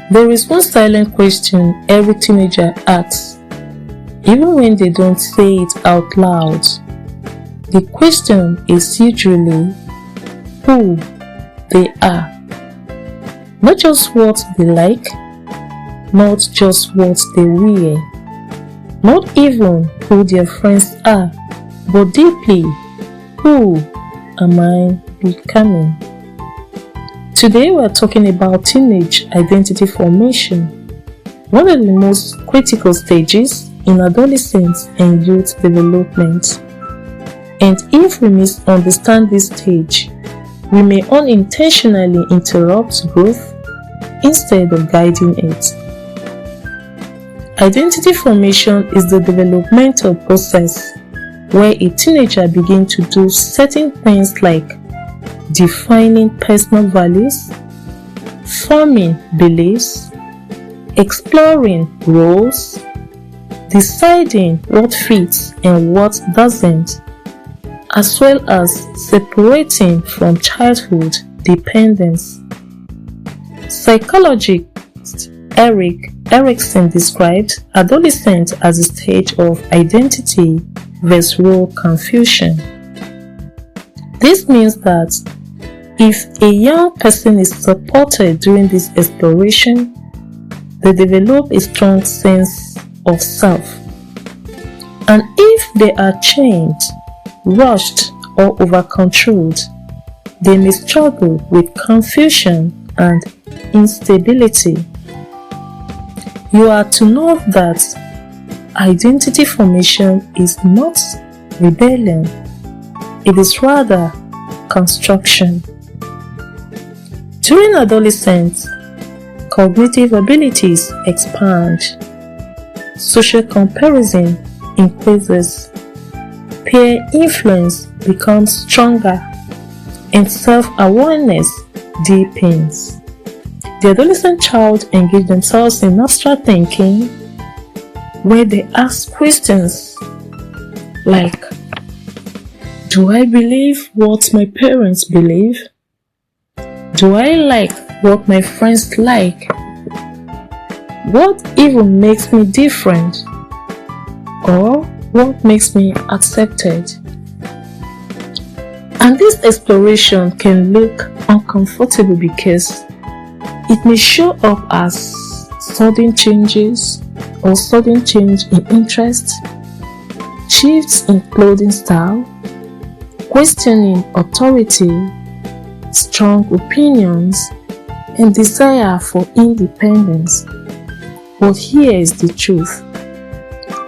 There is one silent question every teenager asks, even when they don't say it out loud. The question is usually who they are. Not just what they like, not just what they wear, not even who their friends are, but deeply, who am I becoming? Today we are talking about teenage identity formation, one of the most critical stages in adolescence and youth development. And if we misunderstand this stage, we may unintentionally interrupt growth instead of guiding it. Identity formation is the developmental process where a teenager begins to do certain things like defining personal values, forming beliefs, exploring roles, deciding what fits and what doesn't, as well as separating from childhood dependence. Psychologist Erikson described adolescence as a stage of identity versus role confusion. This means that if a young person is supported during this exploration, they develop a strong sense of self. And if they are chained, rushed, or over-controlled, they may struggle with confusion and instability. You are to know that identity formation is not rebellion, it is rather construction. During adolescence, cognitive abilities expand, social comparison increases, peer influence becomes stronger, and self-awareness deepens. The adolescent child engages themselves in abstract thinking, where they ask questions like, do I believe what my parents believe? Do I like what my friends like? What even makes me different? Or what makes me accepted? And this exploration can look uncomfortable because it may show up as sudden changes or sudden change in interest, shifts in clothing style, questioning authority, strong opinions, and desire for independence. But here is the truth.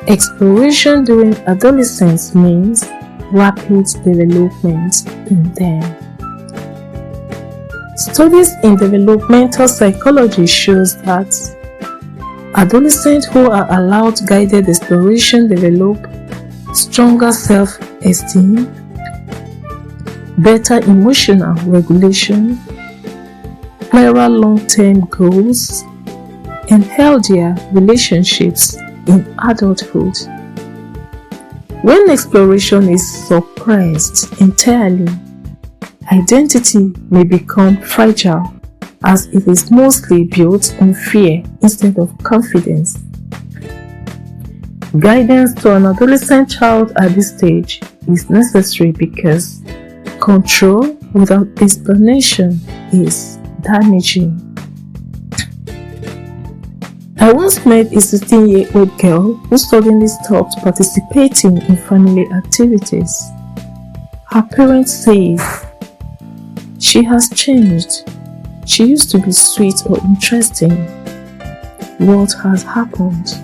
Exploration during adolescence means rapid development in them. Studies in developmental psychology shows that adolescents who are allowed guided exploration develop stronger self-esteem, better emotional regulation, clearer long-term goals, and healthier relationships in adulthood. When exploration is suppressed entirely, identity may become fragile as it is mostly built on fear instead of confidence. Guidance to an adolescent child at this stage is necessary because control without explanation is damaging. I once met a 16-year-old girl who suddenly stopped participating in family activities. Her parents say she has changed. She used to be sweet or interesting. What has happened?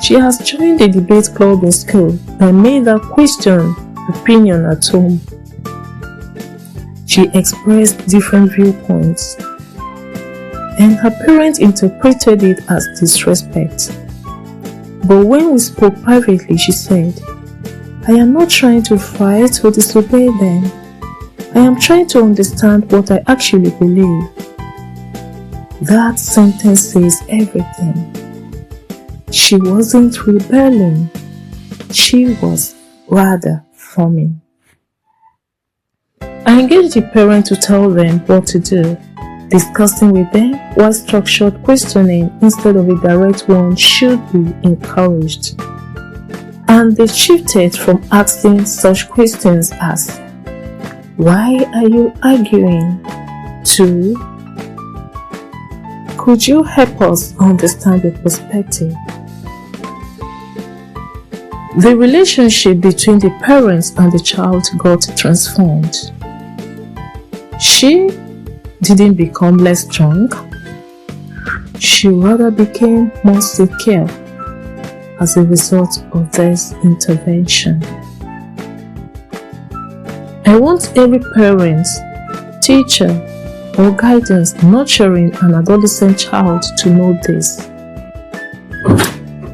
She has joined a debate club in school that made her question opinion at home. She expressed different viewpoints, and her parents interpreted it as disrespect. But when we spoke privately, she said, I am not trying to fight or disobey them. I am trying to understand what I actually believe. That sentence says everything. She wasn't rebelling. She was rather forming. I engaged the parent to tell them what to do. Discussing with them while structured questioning instead of a direct one should be encouraged. And they shifted from asking such questions as, "Why are you arguing?" to, "Could you help us understand the perspective?" The relationship between the parents and the child got transformed. She didn't become less strong. She rather became more secure as a result of this intervention. I want every parent, teacher, or guidance nurturing an adolescent child to know this: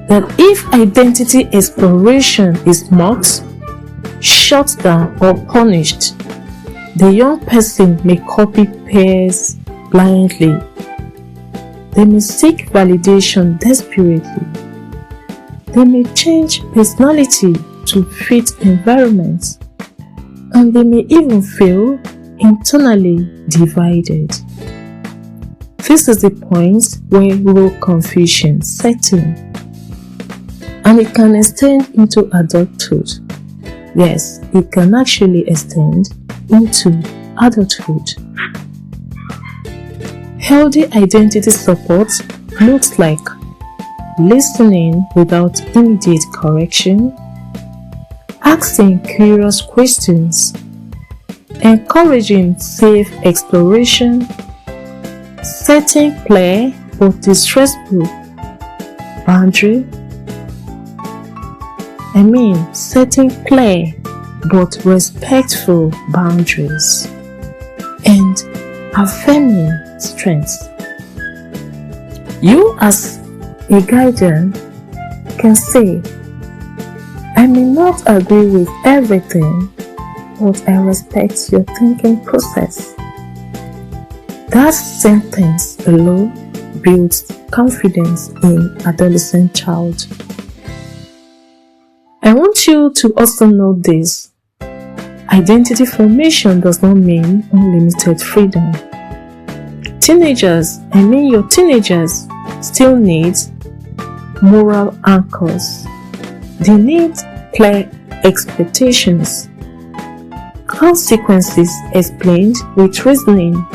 that if identity exploration is mocked, shut down, or punished, the young person may copy peers blindly. They may seek validation desperately. They may change personality to fit environments, and they may even feel internally divided. This is the point where role confusion sets in, and it can extend into adulthood. Yes, it can actually extend into adulthood. Healthy identity support looks like listening without immediate correction, asking curious questions, encouraging safe exploration, setting clear but distressful boundary. Setting clear but respectful boundaries, and affirming strengths. You as a guardian can say, "I may not agree with everything, but I respect your thinking process." That sentence alone builds confidence in adolescent child. I want you to also know this: identity formation does not mean unlimited freedom. Your teenagers still need moral anchors. They need clear expectations, consequences explained with reasoning,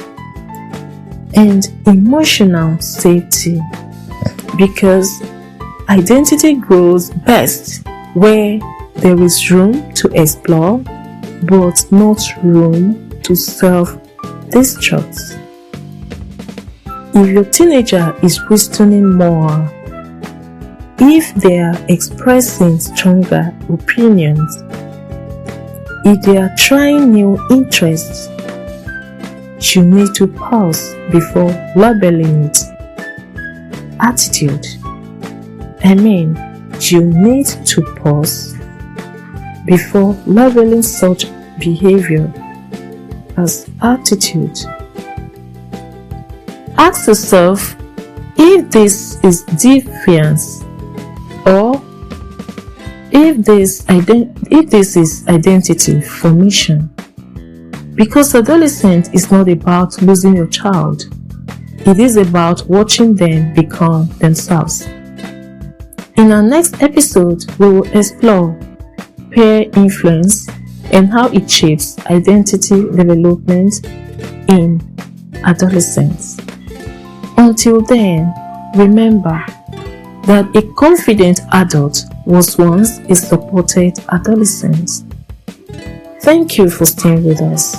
and emotional safety, because identity grows best where there is room to explore but not room to self-destruct. If your teenager is questioning more, if they are expressing stronger opinions, if they are trying new interests, you need to pause before labeling it. Attitude. You need to pause before labeling such behavior as attitude. Ask yourself if this is defiance or if this is identity formation. Because adolescence is not about losing your child, it is about watching them become themselves. In our next episode, we will explore peer influence and how it shapes identity development in adolescence. Until then, remember that a confident adult was once a supported adolescent. Thank you for staying with us.